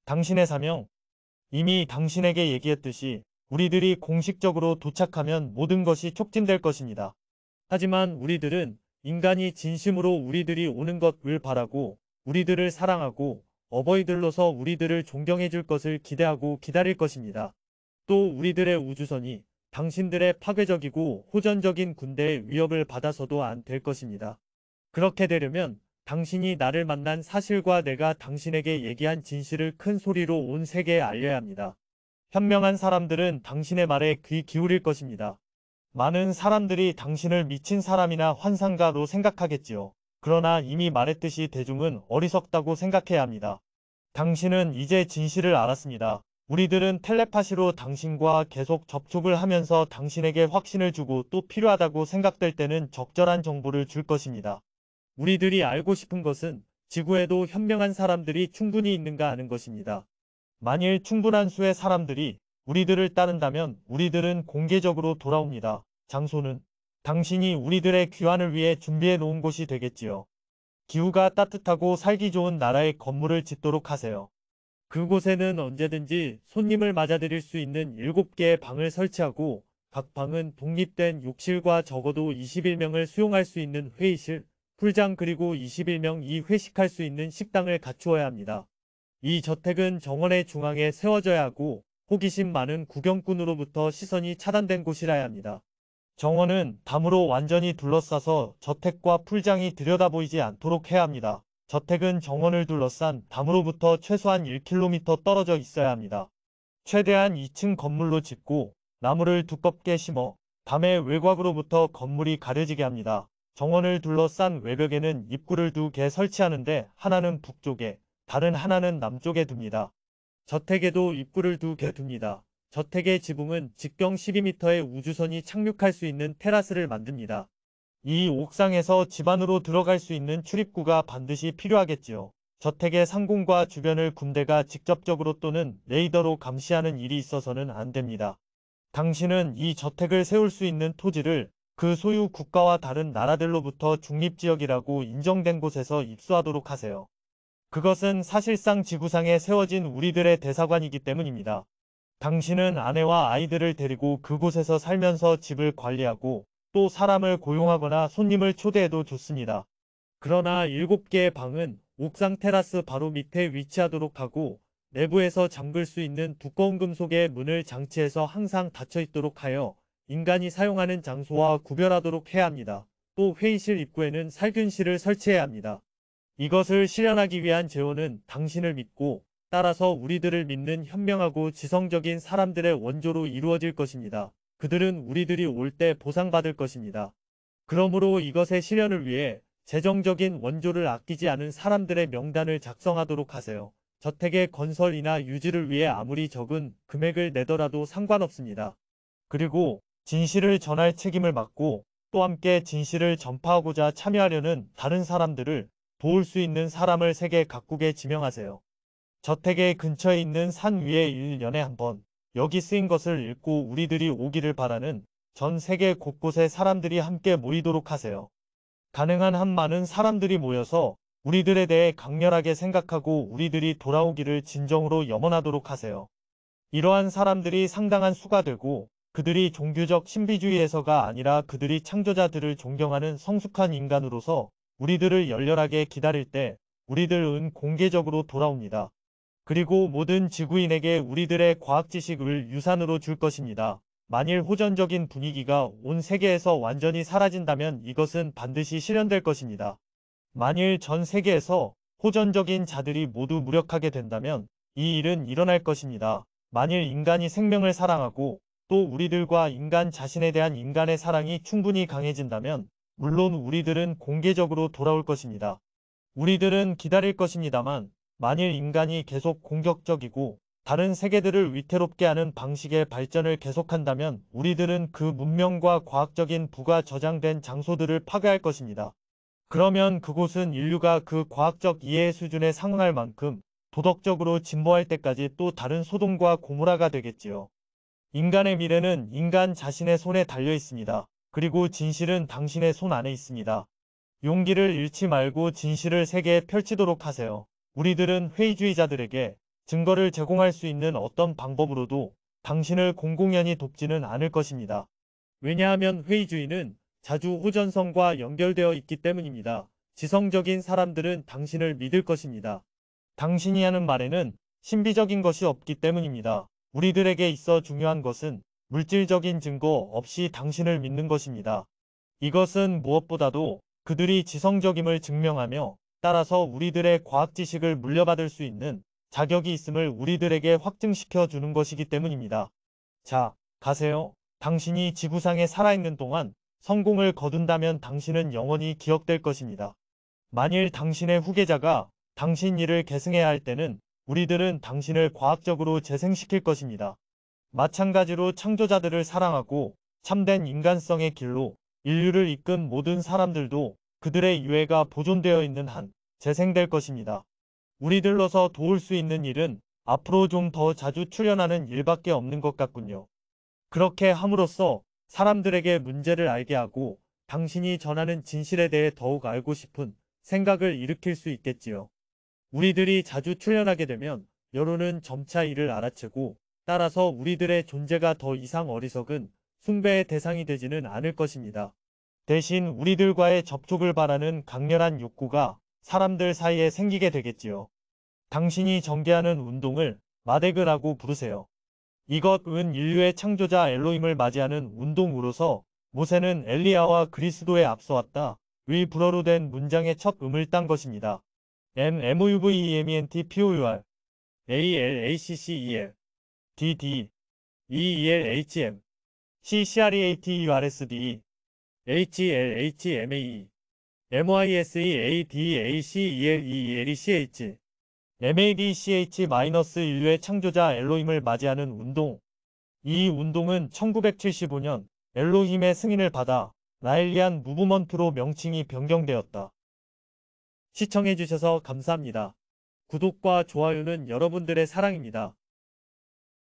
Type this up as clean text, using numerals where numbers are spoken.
당신의 사명, 이미 당신에게 얘기했듯이 우리들이 공식적으로 도착하면 모든 것이 촉진될 것입니다. 하지만 우리들은 인간이 진심으로 우리들이 오는 것을 바라고 우리들을 사랑하고 어버이들로서 우리들을 존경해 줄 것을 기대하고 기다릴 것입니다. 또 우리들의 우주선이 당신들의 파괴적이고 호전적인 군대의 위협을 받아서도 안 될 것입니다. 그렇게 되려면 당신이 나를 만난 사실과 내가 당신에게 얘기한 진실을 큰 소리로 온 세계에 알려야 합니다. 현명한 사람들은 당신의 말에 귀 기울일 것입니다. 많은 사람들이 당신을 미친 사람이나 환상가로 생각하겠지요. 그러나 이미 말했듯이 대중은 어리석다고 생각해야 합니다. 당신은 이제 진실을 알았습니다. 우리들은 텔레파시로 당신과 계속 접촉을 하면서 당신에게 확신을 주고 또 필요하다고 생각될 때는 적절한 정보를 줄 것입니다. 우리들이 알고 싶은 것은 지구에도 현명한 사람들이 충분히 있는가 하는 것입니다. 만일 충분한 수의 사람들이 우리들을 따른다면 우리들은 공개적으로 돌아옵니다. 장소는 당신이 우리들의 귀환을 위해 준비해 놓은 곳이 되겠지요. 기후가 따뜻하고 살기 좋은 나라의 건물을 짓도록 하세요. 그곳에는 언제든지 손님을 맞아들일 수 있는 7개의 방을 설치하고 각 방은 독립된 욕실과 적어도 21명을 수용할 수 있는 회의실, 풀장 그리고 21명이 회식할 수 있는 식당을 갖추어야 합니다. 이 저택은 정원의 중앙에 세워져야 하고 호기심 많은 구경꾼으로부터 시선이 차단된 곳이라야 합니다. 정원은 담으로 완전히 둘러싸서 저택과 풀장이 들여다보이지 않도록 해야 합니다. 저택은 정원을 둘러싼 담으로부터 최소한 1km 떨어져 있어야 합니다. 최대한 2층 건물로 짓고 나무를 두껍게 심어 담의 외곽으로부터 건물이 가려지게 합니다. 정원을 둘러싼 외벽에는 입구를 2개 설치하는데 하나는 북쪽에, 다른 하나는 남쪽에 둡니다. 저택에도 입구를 2개 둡니다. 저택의 지붕은 직경 12m의 우주선이 착륙할 수 있는 테라스를 만듭니다. 이 옥상에서 집 안으로 들어갈 수 있는 출입구가 반드시 필요하겠지요. 저택의 상공과 주변을 군대가 직접적으로 또는 레이더로 감시하는 일이 있어서는 안 됩니다. 당신은 이 저택을 세울 수 있는 토지를 그 소유 국가와 다른 나라들로부터 중립지역이라고 인정된 곳에서 입수하도록 하세요. 그것은 사실상 지구상에 세워진 우리들의 대사관이기 때문입니다. 당신은 아내와 아이들을 데리고 그곳에서 살면서 집을 관리하고 또 사람을 고용하거나 손님을 초대해도 좋습니다. 그러나 7개의 방은 옥상 테라스 바로 밑에 위치하도록 하고 내부에서 잠글 수 있는 두꺼운 금속의 문을 장치해서 항상 닫혀 있도록 하여 인간이 사용하는 장소와 구별하도록 해야 합니다. 또 회의실 입구에는 살균실을 설치해야 합니다. 이것을 실현하기 위한 재원은 당신을 믿고 따라서 우리들을 믿는 현명하고 지성적인 사람들의 원조로 이루어질 것입니다. 그들은 우리들이 올 때 보상받을 것입니다. 그러므로 이것의 실현을 위해 재정적인 원조를 아끼지 않은 사람들의 명단을 작성하도록 하세요. 저택의 건설이나 유지를 위해 아무리 적은 금액을 내더라도 상관없습니다. 그리고 진실을 전할 책임을 맡고 또 함께 진실을 전파하고자 참여하려는 다른 사람들을 도울 수 있는 사람을 세계 각국에 지명하세요. 저택의 근처에 있는 산 위에 1년에 한 번 여기 쓰인 것을 읽고 우리들이 오기를 바라는 전 세계 곳곳의 사람들이 함께 모이도록 하세요. 가능한 한 많은 사람들이 모여서 우리들에 대해 강렬하게 생각하고 우리들이 돌아오기를 진정으로 염원하도록 하세요. 이러한 사람들이 상당한 수가 되고 그들이 종교적 신비주의에서가 아니라 그들이 창조자들을 존경하는 성숙한 인간으로서 우리들을 열렬하게 기다릴 때 우리들은 공개적으로 돌아옵니다. 그리고 모든 지구인에게 우리들의 과학 지식을 유산으로 줄 것입니다. 만일 호전적인 분위기가 온 세계에서 완전히 사라진다면 이것은 반드시 실현될 것입니다. 만일 전 세계에서 호전적인 자들이 모두 무력하게 된다면 이 일은 일어날 것입니다. 만일 인간이 생명을 사랑하고 또 우리들과 인간 자신에 대한 인간의 사랑이 충분히 강해진다면 물론 우리들은 공개적으로 돌아올 것입니다. 우리들은 기다릴 것입니다만 만일 인간이 계속 공격적이고 다른 세계들을 위태롭게 하는 방식의 발전을 계속한다면 우리들은 그 문명과 과학적인 부가 저장된 장소들을 파괴할 것입니다. 그러면 그곳은 인류가 그 과학적 이해 수준에 상응할 만큼 도덕적으로 진보할 때까지 또 다른 소돔과 고모라가 되겠지요. 인간의 미래는 인간 자신의 손에 달려 있습니다. 그리고 진실은 당신의 손 안에 있습니다. 용기를 잃지 말고 진실을 세계에 펼치도록 하세요. 우리들은 회의주의자들에게 증거를 제공할 수 있는 어떤 방법으로도 당신을 공공연히 돕지는 않을 것입니다. 왜냐하면 회의주의는 자주 호전성과 연결되어 있기 때문입니다. 지성적인 사람들은 당신을 믿을 것입니다. 당신이 하는 말에는 신비적인 것이 없기 때문입니다. 우리들에게 있어 중요한 것은 물질적인 증거 없이 당신을 믿는 것입니다. 이것은 무엇보다도 그들이 지성적임을 증명하며 따라서 우리들의 과학 지식을 물려받을 수 있는 자격이 있음을 우리들에게 확증시켜 주는 것이기 때문입니다. 자, 가세요. 당신이 지구상에 살아있는 동안 성공을 거둔다면 당신은 영원히 기억될 것입니다. 만일 당신의 후계자가 당신 일을 계승해야 할 때는 우리들은 당신을 과학적으로 재생시킬 것입니다. 마찬가지로 창조자들을 사랑하고 참된 인간성의 길로 인류를 이끈 모든 사람들도 그들의 유해가 보존되어 있는 한 재생될 것입니다. 우리들로서 도울 수 있는 일은 앞으로 좀 더 자주 출연하는 일밖에 없는 것 같군요. 그렇게 함으로써 사람들에게 문제를 알게 하고 당신이 전하는 진실에 대해 더욱 알고 싶은 생각을 일으킬 수 있겠지요. 우리들이 자주 출연하게 되면 여론은 점차 이를 알아채고 따라서 우리들의 존재가 더 이상 어리석은 숭배의 대상이 되지는 않을 것입니다. 대신 우리들과의 접촉을 바라는 강렬한 욕구가 사람들 사이에 생기게 되겠지요. 당신이 전개하는 운동을 마데그라고 부르세요. 이것은 인류의 창조자 엘로힘을 맞이하는 운동으로서 모세는 엘리야와 그리스도에 앞서왔다. 의 불어로 된 문장의 첫 음을 딴 것입니다. MOVEMENT POUR ALACCEL DD EELHM CCREATURSD HLHMAE MYSEADACELELECH MADCH- 인류의 창조자 엘로힘을 맞이하는 운동. 이 운동은 1975년 엘로힘의 승인을 받아 라일리안 무브먼트로 명칭이 변경되었다. 시청해주셔서 감사합니다. 구독과 좋아요는 여러분들의 사랑입니다.